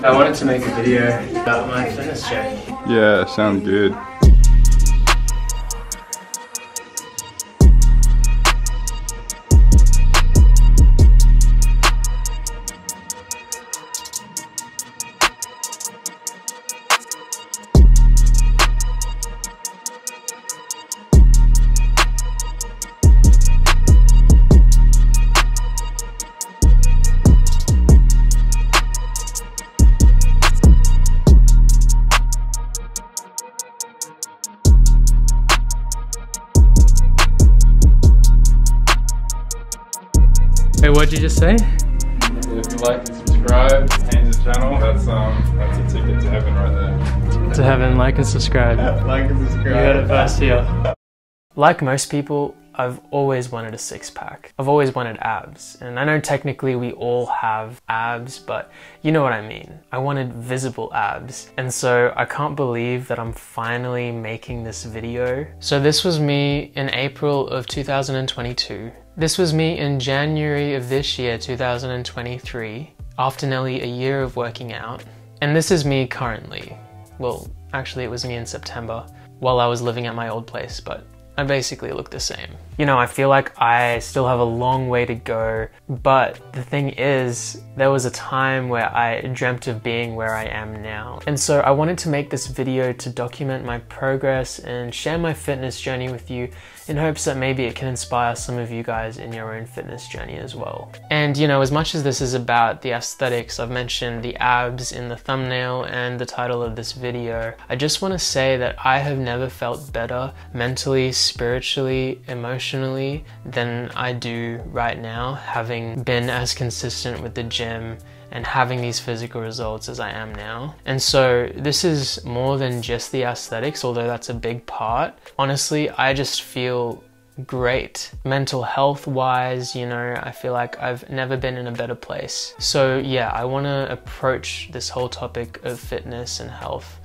I wanted to make a video about my fitness journey. Yeah, sounds good. Wait, what'd you just say? If you like and subscribe, change the channel, that's a ticket to heaven right there. To heaven, like and subscribe. Like and subscribe. You heard it first here. Like most people, I've always wanted a six-pack. I've always wanted abs. And I know technically we all have abs, but you know what I mean. I wanted visible abs. And so I can't believe that I'm finally making this video. So this was me in April of 2022. This was me in January of this year, 2023, after nearly a year of working out. And this is me currently. Well, actually it was me in September while I was living at my old place, but I basically look the same. You know, I feel like I still have a long way to go, but the thing is, there was a time where I dreamt of being where I am now. And so I wanted to make this video to document my progress and share my fitness journey with you in hopes that maybe it can inspire some of you guys in your own fitness journey as well. And you know, as much as this is about the aesthetics, I've mentioned the abs in the thumbnail and the title of this video, I just want to say that I have never felt better mentally, spiritually, emotionally than I do right now, having been as consistent with the gym and having these physical results as I am now. And so this is more than just the aesthetics, although that's a big part. Honestly, I just feel great. Mental health wise, you know, I feel like I've never been in a better place. So yeah, I want to approach this whole topic of fitness and health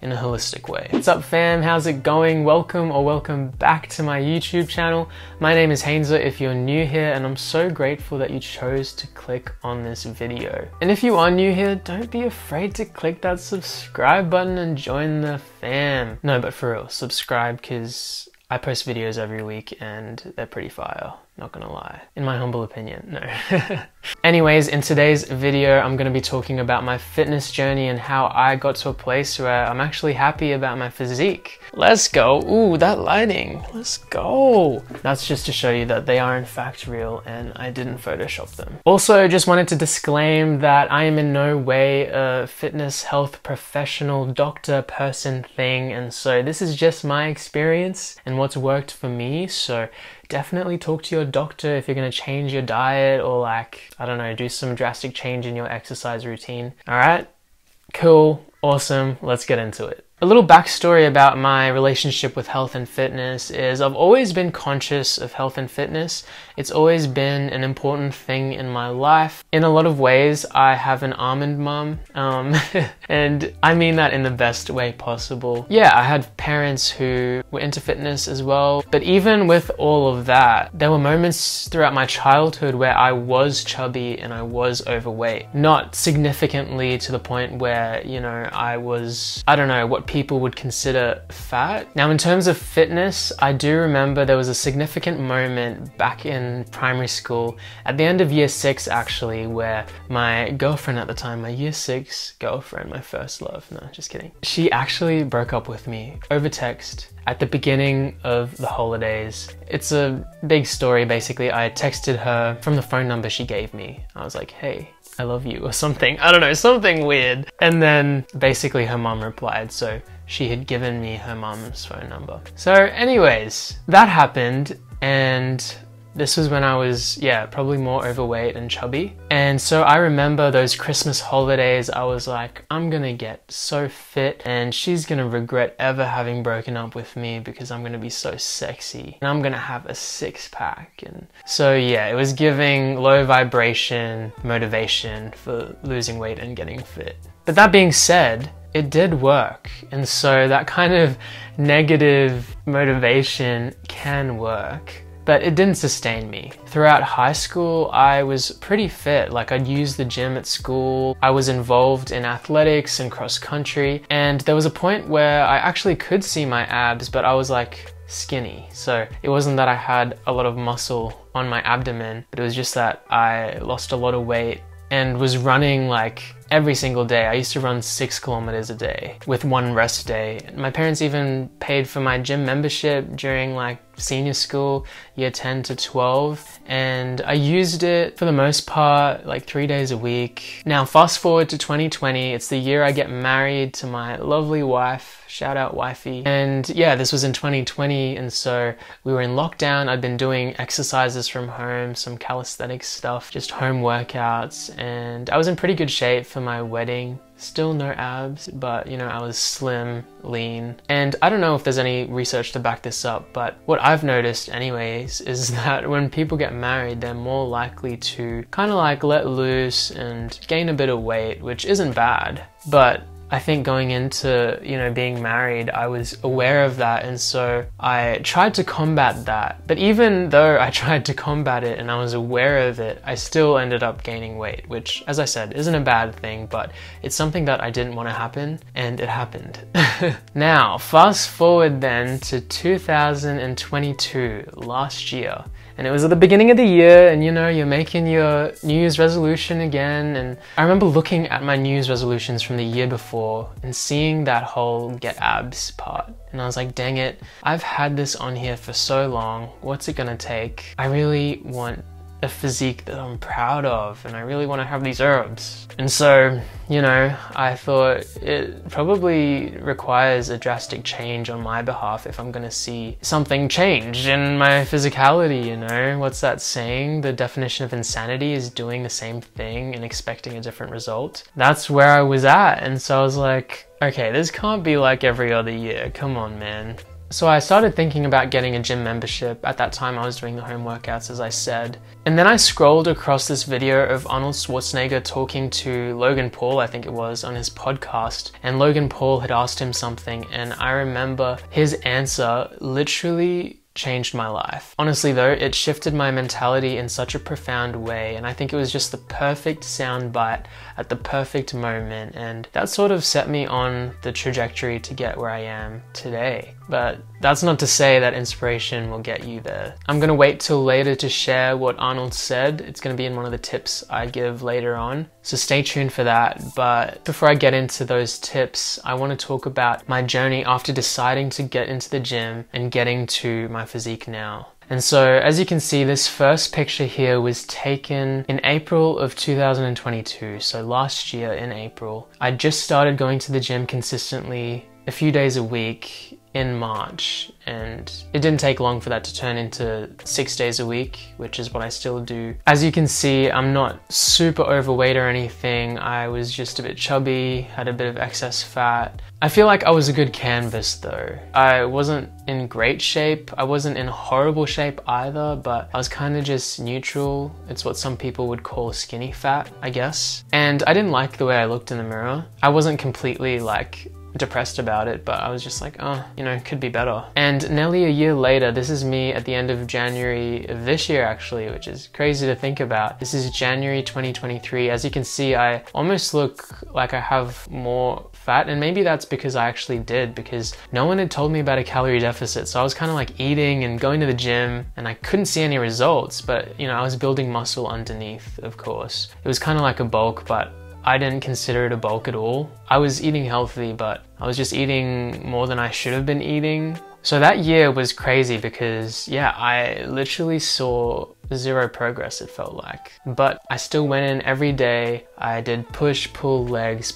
in a holistic way. What's up fam, how's it going? Welcome back to my YouTube channel. My name is Hainza if you're new here, and I'm so grateful that you chose to click on this video. And if you are new here, don't be afraid to click that subscribe button and join the fam. No, but for real, subscribe, because I post videos every week and they're pretty fire, not gonna lie. In my humble opinion, no. Anyways, in today's video, I'm gonna be talking about my fitness journey and how I got to a place where I'm actually happy about my physique. Let's go. Ooh, that lighting. Let's go. That's just to show you that they are in fact real and I didn't Photoshop them. Also, just wanted to disclaim that I am in no way a fitness health professional doctor person thing, and so this is just my experience and what's worked for me. So definitely talk to your doctor if you're going to change your diet or, like, I don't know, do some drastic change in your exercise routine. All right, cool, awesome, let's get into it. A little backstory about my relationship with health and fitness is I've always been conscious of health and fitness. It's always been an important thing in my life. In a lot of ways, I have an almond mum, and I mean that in the best way possible. Yeah, I had parents who were into fitness as well, but even with all of that, there were moments throughout my childhood where I was chubby and I was overweight. Not significantly to the point where, you know, I was, I don't know, what people would consider fat. Now, in terms of fitness, I do remember there was a significant moment back in primary school, at the end of year 6 actually, where my girlfriend at the time, my year 6 girlfriend, my first love, no, just kidding, she actually broke up with me over text at the beginning of the holidays. It's a big story. Basically, I texted her from the phone number she gave me. I was like, hey, I love you, or something. I don't know, something weird. And then basically her mom replied, so she had given me her mom's phone number. So anyways, that happened, and this was when I was, yeah, probably more overweight and chubby. And so I remember those Christmas holidays, I was like, I'm gonna get so fit and she's gonna regret ever having broken up with me because I'm gonna be so sexy and I'm gonna have a six-pack. And so yeah, it was giving low vibration motivation for losing weight and getting fit. But that being said, it did work. And so that kind of negative motivation can work. but it didn't sustain me. Throughout high school, I was pretty fit. Like, I'd use the gym at school. I was involved in athletics and cross country, and there was a point where I actually could see my abs, but I was like skinny. So it wasn't that I had a lot of muscle on my abdomen, but it was just that I lost a lot of weight and was running like every single day. I used to run 6 kilometers a day with 1 rest day. My parents even paid for my gym membership during like senior school, year 10 to 12, and I used it for the most part like 3 days a week. Now fast forward to 2020, it's the year I get married to my lovely wife. Shout out wifey. And yeah, this was in 2020, and so we were in lockdown. I'd been doing exercises from home, some calisthenics stuff, just home workouts, and I was in pretty good shape for my wedding. Still no abs, but you know, I was slim, lean. And I don't know if there's any research to back this up, but what I've noticed anyways is that when people get married, they're more likely to kind of like let loose and gain a bit of weight, which isn't bad. But I think going into, you know, being married, I was aware of that, and so I tried to combat that. But even though I tried to combat it and I was aware of it, I still ended up gaining weight, which, as I said, isn't a bad thing, but it's something that I didn't want to happen, and it happened. Now, fast forward then to 2022, last year. And it was at the beginning of the year, and you know, you're making your New Year's resolution again, and I remember looking at my New Year's resolutions from the year before and seeing that whole get abs part, and I was like, dang it, I've had this on here for so long, what's it gonna take? I really want a physique that I'm proud of, and I really want to have these abs. And so, you know, I thought it probably requires a drastic change on my behalf if I'm gonna see something change in my physicality, you know? What's that saying? The definition of insanity is doing the same thing and expecting a different result. That's where I was at, and so I was like, okay, this can't be like every other year, come on, man. So I started thinking about getting a gym membership. At that time I was doing the home workouts, as I said. And then I scrolled across this video of Arnold Swartznagger talking to Logan Paul, I think it was, on his podcast. And Logan Paul had asked him something, and I remember his answer literally changed my life. Honestly though, it shifted my mentality in such a profound way, and I think it was just the perfect soundbite at the perfect moment, and that sort of set me on the trajectory to get where I am today. But that's not to say that inspiration will get you there. I'm gonna wait till later to share what Arnold said. It's gonna be in one of the tips I give later on, so stay tuned for that. But before I get into those tips, I want to talk about my journey after deciding to get into the gym and getting to my physique now. And so, as you can see, this first picture here was taken in April of 2022, so last year in April. I just started going to the gym consistently a few days a week in March, and it didn't take long for that to turn into 6 days a week, which is what I still do. As you can see, I'm not super overweight or anything. I was just a bit chubby, had a bit of excess fat. I feel like I was a good canvas though. I wasn't in great shape. I wasn't in horrible shape either, but I was kind of just neutral. It's what some people would call skinny fat, I guess. And I didn't like the way I looked in the mirror. I wasn't completely like depressed about it, but I was just like, oh, you know, could be better. And nearly a year later, this is me at the end of January of this year actually, which is crazy to think about. This is January 2023. As you can see, I almost look like I have more fat, and maybe that's because I actually did, because no one had told me about a calorie deficit. So I was kind of like eating and going to the gym, and I couldn't see any results, but you know, I was building muscle underneath, of course. It was kind of like a bulk, but I didn't consider it a bulk at all. I was eating healthy, but I was just eating more than I should have been eating. So that year was crazy because, yeah, I literally saw zero progress, it felt like. But I still went in every day. I did push, pull legs,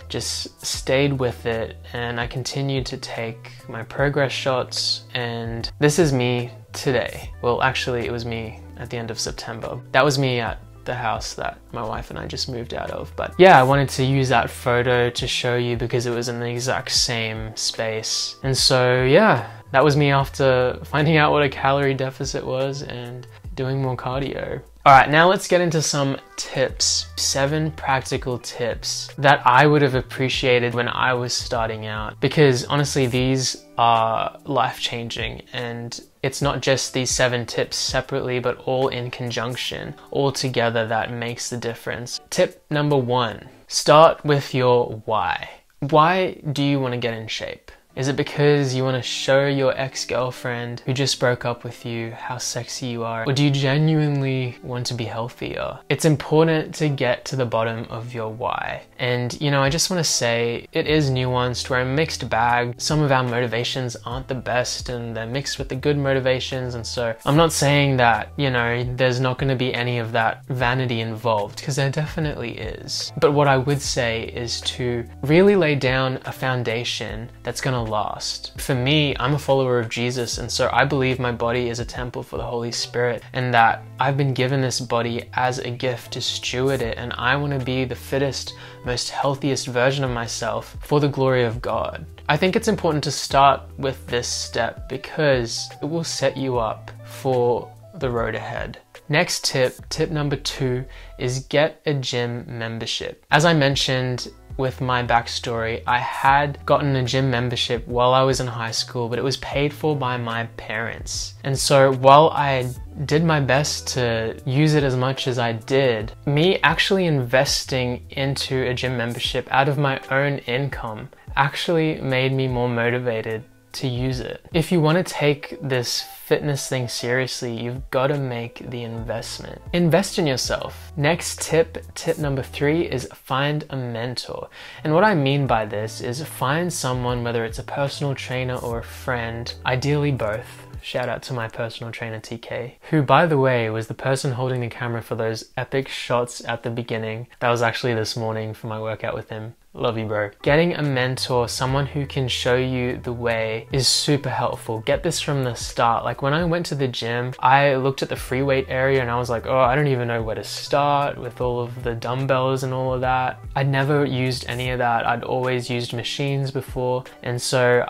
just stayed with it, and I continued to take my progress shots, and this is me today. Well, actually, it was me at the end of September. That was me at the house that my wife and I just moved out of. But yeah, I wanted to use that photo to show you because it was in the exact same space. And so yeah, that was me after finding out what a calorie deficit was and doing more cardio. All right, now let's get into some tips. 7 practical tips that I would have appreciated when I was starting out, because honestly, these are life-changing, and it's not just these 7 tips separately, but all in conjunction, all together, that makes the difference. Tip number 1, start with your why. Why do you want to get in shape? Is it because you want to show your ex-girlfriend who just broke up with you how sexy you are? Or do you genuinely want to be healthier? It's important to get to the bottom of your why. And you know, I just want to say it is nuanced. We're a mixed bag. Some of our motivations aren't the best and they're mixed with the good motivations. And so I'm not saying that, you know, there's not going to be any of that vanity involved, because there definitely is. But what I would say is to really lay down a foundation that's going to last. For me, I'm a follower of Jesus, and so I believe my body is a temple for the Holy Spirit, and that I've been given this body as a gift to steward it, and I want to be the fittest, most healthiest version of myself for the glory of God. I think it's important to start with this step because it will set you up for the road ahead. Next tip number 2, is get a gym membership. As I mentioned with my backstory, I had gotten a gym membership while I was in high school, but it was paid for by my parents. And so while I did my best to use it as much as I did, me actually investing into a gym membership out of my own income actually made me more motivated to use it. If you want to take this fitness thing seriously, you've got to make the investment. Invest in yourself. Next tip number 3, is find a mentor. And what I mean by this is find someone, whether it's a personal trainer or a friend, ideally both. Shout out to my personal trainer TK, who by the way was the person holding the camera for those epic shots at the beginning. That was actually this morning for my workout with him. Love you, bro. Getting a mentor, someone who can show you the way, is super helpful. Get this from the start. Like when I went to the gym, I looked at the free weight area and I was like, oh, I don't even know where to start with all of the dumbbells and all of that. I'd never used any of that. I'd always used machines before. And so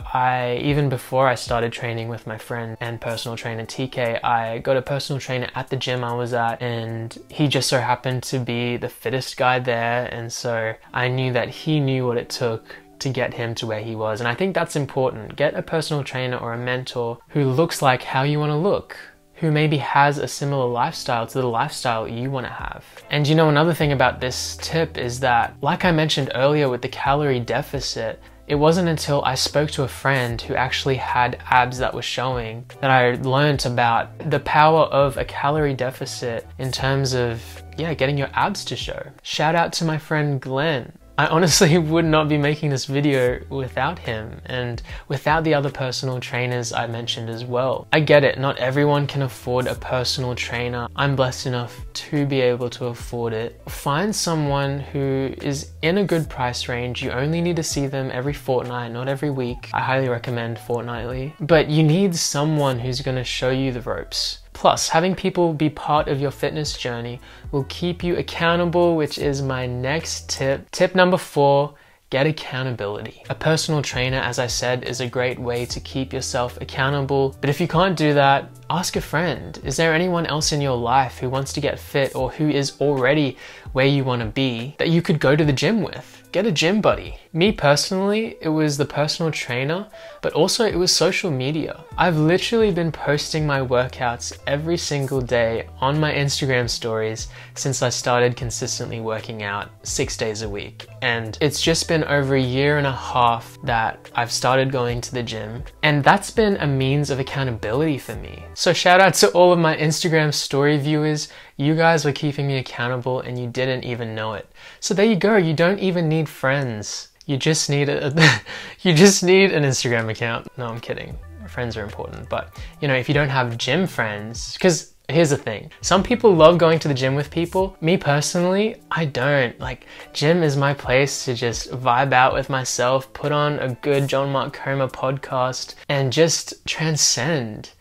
even before I started training with my friend and personal trainer TK, I got a personal trainer at the gym I was at, and he just so happened to be the fittest guy there. And so I knew that he knew what it took to get him to where he was. And I think that's important. Get a personal trainer or a mentor who looks like how you want to look, who maybe has a similar lifestyle to the lifestyle you want to have. And you know, another thing about this tip is that, like I mentioned earlier with the calorie deficit, it wasn't until I spoke to a friend who actually had abs that were showing that I learned about the power of a calorie deficit in terms of, yeah, getting your abs to show. Shout out to my friend Glenn. I honestly would not be making this video without him and without the other personal trainers I mentioned as well. I get it, not everyone can afford a personal trainer. I'm blessed enough to be able to afford it. Find someone who is in a good price range. You only need to see them every fortnight, not every week. I highly recommend fortnightly. But you need someone who's going to show you the ropes. Plus, having people be part of your fitness journey will keep you accountable, which is my next tip. Tip number 4, get accountability. A personal trainer, as I said, is a great way to keep yourself accountable. But if you can't do that, ask a friend. Is there anyone else in your life who wants to get fit or who is already where you want to be that you could go to the gym with? Get a gym buddy. Me personally, it was the personal trainer, but also it was social media. I've literally been posting my workouts every single day on my Instagram stories since I started consistently working out 6 days a week. And it's just been over a year and a half that I've started going to the gym. And that's been a means of accountability for me. So shout out to all of my Instagram story viewers. You guys were keeping me accountable and you didn't even know it. So there you go. You don't even need friends. You just need you just need an Instagram account. No, I'm kidding. Friends are important. But you know, if you don't have gym friends, because here's the thing. Some people love going to the gym with people. Me personally, I don't. Like, gym is my place to just vibe out with myself, put on a good John Mark Comer podcast and just transcend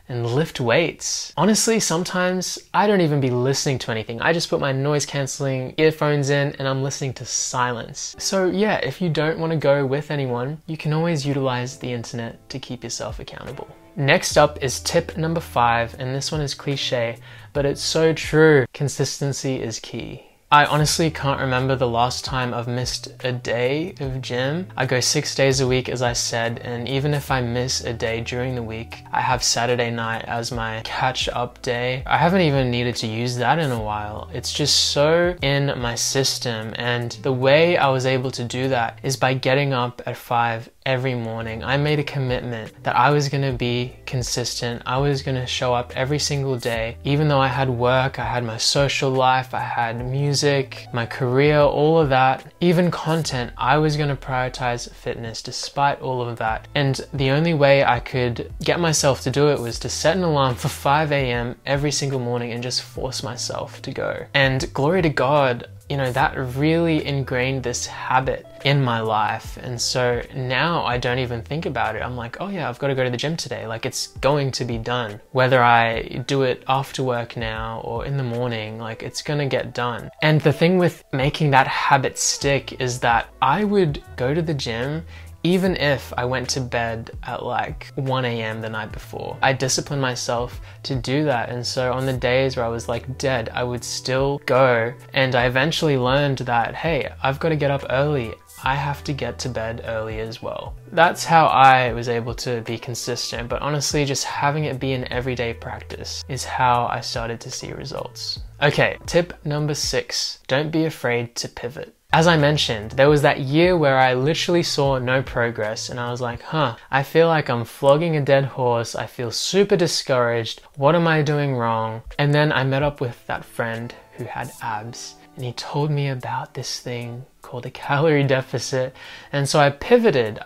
and lift weights. Honestly, sometimes I don't even be listening to anything. I just put my noise cancelling earphones in and I'm listening to silence. So yeah, if you don't want to go with anyone, you can always utilize the internet to keep yourself accountable. Next up is tip number 5, and this one is cliche, but it's so true. Consistency is key. I honestly can't remember the last time I've missed a day of gym. I go 6 days a week, as I said, and even if I miss a day during the week, I have Saturday night as my catch-up day. I haven't even needed to use that in a while. It's just so in my system, and the way I was able to do that is by getting up at 5 every morning. I made a commitment that I was gonna be consistent. I was gonna show up every single day. Even though I had work, I had my social life, I had music, my career, all of that, even content, I was gonna prioritize fitness despite all of that. And the only way I could get myself to do it was to set an alarm for 5 a.m. every single morning and just force myself to go. And glory to God, you know, that really ingrained this habit in my life. And so now I don't even think about it. I'm like, oh yeah, I've got to go to the gym today. Like, it's going to be done. Whether I do it after work now or in the morning, like, it's gonna get done. And the thing with making that habit stick is that I would go to the gym even if I went to bed at like 1 a.m. the night before. I disciplined myself to do that, and so on the days where I was like dead, I would still go, and I eventually learned that, hey, I've got to get up early. I have to get to bed early as well. That's how I was able to be consistent, but honestly, just having it be an everyday practice is how I started to see results. Okay, tip number 6, don't be afraid to pivot. As I mentioned, there was that year where I literally saw no progress, and I was like, I feel like I'm flogging a dead horse. I feel super discouraged. What am I doing wrong? And then I met up with that friend who had abs, and he told me about this thing called a calorie deficit. And so I pivoted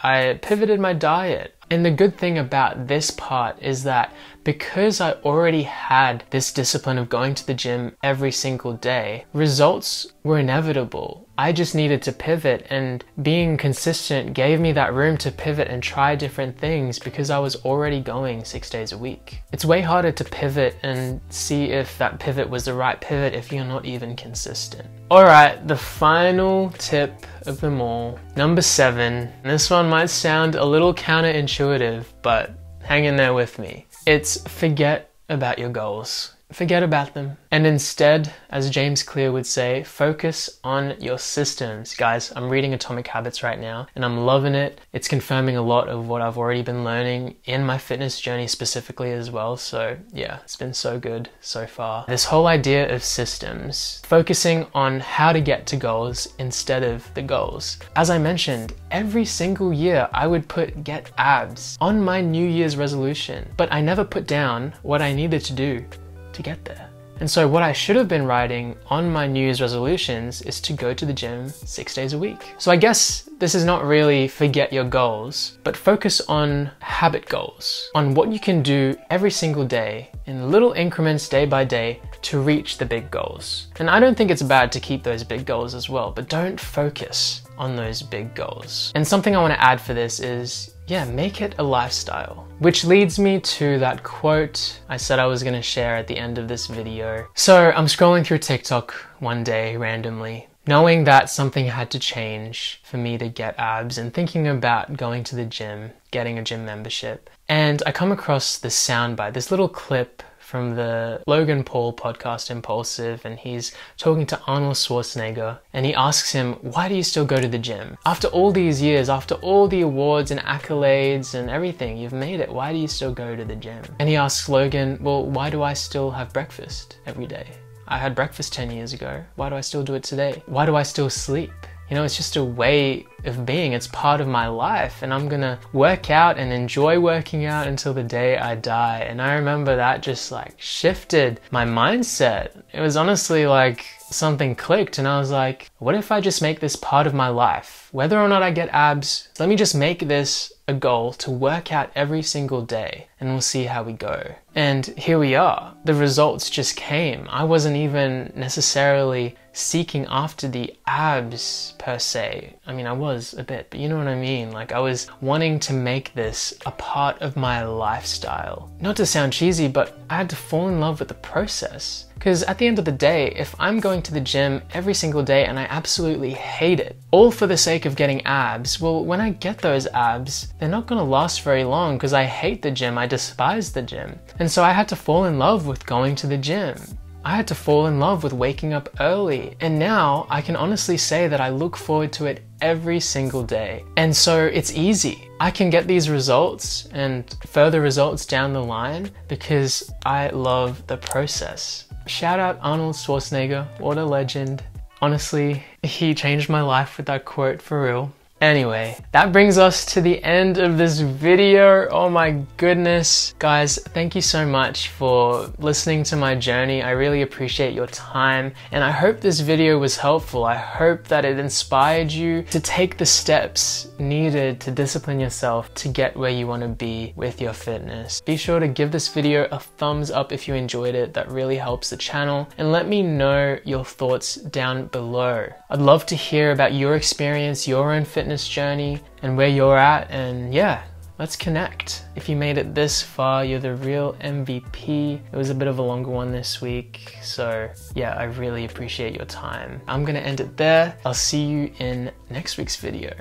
my diet. And the good thing about this part is that because I already had this discipline of going to the gym every single day, results were inevitable. I just needed to pivot, and being consistent gave me that room to pivot and try different things because I was already going 6 days a week. It's way harder to pivot and see if that pivot was the right pivot if you're not even consistent. Alright, the final tip of them all, number 7. This one might sound a little counterintuitive, but hang in there with me. It's forget about your goals. Forget about them. And instead, as James Clear would say, focus on your systems. Guys, I'm reading Atomic Habits right now, and I'm loving it. It's confirming a lot of what I've already been learning in my fitness journey specifically as well. So yeah, it's been so good so far. This whole idea of systems, focusing on how to get to goals instead of the goals. As I mentioned, every single year I would put get abs on my New Year's resolution, but I never put down what I needed to do to get there. And so what I should have been writing on my New Year's resolutions is to go to the gym 6 days a week. So I guess this is not really forget your goals, but focus on habit goals, on what you can do every single day in little increments day by day to reach the big goals. And I don't think it's bad to keep those big goals as well, but don't focus on those big goals. And something I want to add for this is, yeah, make it a lifestyle. Which leads me to that quote I said I was going to share at the end of this video. So I'm scrolling through TikTok one day randomly, knowing that something had to change for me to get abs and thinking about going to the gym, getting a gym membership. And I come across this soundbite, this little clip from the Logan Paul podcast Impulsive, and he's talking to Arnold Swartznagger, and he asks him, why do you still go to the gym? After all these years, after all the awards and accolades and everything, you've made it, why do you still go to the gym? And he asks Logan, well, why do I still have breakfast every day? I had breakfast 10 years ago. Why do I still do it today? Why do I still sleep? You know, it's just a way of being. It's part of my life, and I'm gonna work out and enjoy working out until the day I die. And I remember that just like shifted my mindset. It was honestly like something clicked, and I was like, what if I just make this part of my life? Whether or not I get abs, let me just make this a goal to work out every single day, and we'll see how we go. And here we are. The results just came. I wasn't even necessarily seeking after the abs per se. I mean, I was a bit, but you know what I mean? Like, I was wanting to make this a part of my lifestyle. Not to sound cheesy, but I had to fall in love with the process. Because at the end of the day, if I'm going to the gym every single day and I absolutely hate it, all for the sake of getting abs, well, when I get those abs, they're not gonna last very long because I hate the gym, I despise the gym. And so I had to fall in love with going to the gym. I had to fall in love with waking up early. And now I can honestly say that I look forward to it every single day. And so it's easy. I can get these results and further results down the line because I love the process. Shout out Arnold Swartznagger, what a legend. Honestly, he changed my life with that quote, for real. Anyway, that brings us to the end of this video. Oh my goodness. Guys, thank you so much for listening to my journey. I really appreciate your time, and I hope this video was helpful. I hope that it inspired you to take the steps needed to discipline yourself to get where you want to be with your fitness. Be sure to give this video a thumbs up if you enjoyed it. That really helps the channel, and let me know your thoughts down below. I'd love to hear about your experience, your own fitness journey, and where you're at, and yeah, let's connect. If you made it this far, you're the real MVP. It was a bit of a longer one this week, so yeah, I really appreciate your time. I'm gonna end it there. I'll see you in next week's video.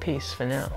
Peace for now.